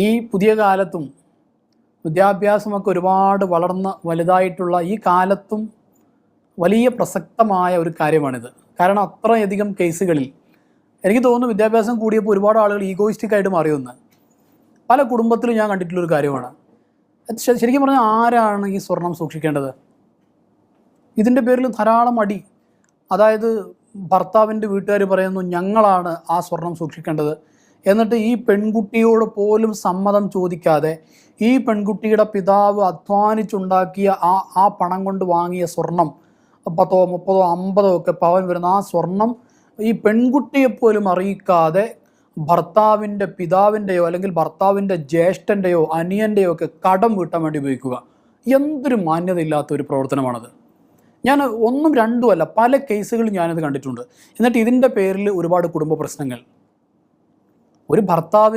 ഈ പുതിയ കാലത്തും വിദ്യാഭ്യാസമൊക്കെ ഒരുപാട് വളർന്ന് വലുതായിട്ടുള്ള ഈ കാലത്തും വലിയ പ്രസക്തമായ ഒരു കാര്യമാണിത്. കാരണം അത്രയധികം കേസുകളിൽ എനിക്ക് തോന്നുന്നു വിദ്യാഭ്യാസം കൂടിയപ്പോൾ ഒരുപാട് ആളുകൾ ഈഗോയിസ്റ്റിക് ആയിട്ട് മാറിയെന്ന് പല കുടുംബത്തിലും ഞാൻ കണ്ടിട്ടുള്ളൊരു കാര്യമാണ്. ശരിക്കും പറഞ്ഞാൽ ആരാണ് ഈ സ്വർണം സൂക്ഷിക്കേണ്ടത്? ഇതിൻ്റെ പേരിൽ ധാരാളം അടി. അതായത് ഭർത്താവിൻ്റെ വീട്ടുകാർ പറയുന്നു ഞങ്ങളാണ് ആ സ്വർണം സൂക്ഷിക്കേണ്ടത്, എന്നിട്ട് ഈ പെൺകുട്ടിയോട് പോലും സമ്മതം ചോദിക്കാതെ ഈ പെൺകുട്ടിയുടെ പിതാവ് അധ്വാനിച്ചുണ്ടാക്കിയ ആ പണം കൊണ്ട് വാങ്ങിയ സ്വർണം 10, 30, 50 ഒക്കെ പവൻ വരുന്ന ആ സ്വർണം ഈ പെൺകുട്ടിയെപ്പോലും അറിയിക്കാതെ ഭർത്താവിൻ്റെ പിതാവിൻ്റെയോ അല്ലെങ്കിൽ ഭർത്താവിൻ്റെ ജ്യേഷ്ഠൻ്റെയോ അനിയൻ്റെയോ ഒക്കെ കടം വീട്ടാൻ വേണ്ടി ഉപയോഗിക്കുക. എന്തൊരു മാന്യതയില്ലാത്ത ഒരു പ്രവർത്തനമാണത്. ഞാൻ ഒന്നും രണ്ടും അല്ല, പല കേസുകളും ഞാനത് കണ്ടിട്ടുണ്ട്. എന്നിട്ട് ഇതിൻ്റെ പേരിൽ ഒരുപാട് കുടുംബ പ്രശ്നങ്ങൾ. ഒരു ഭർത്താവ്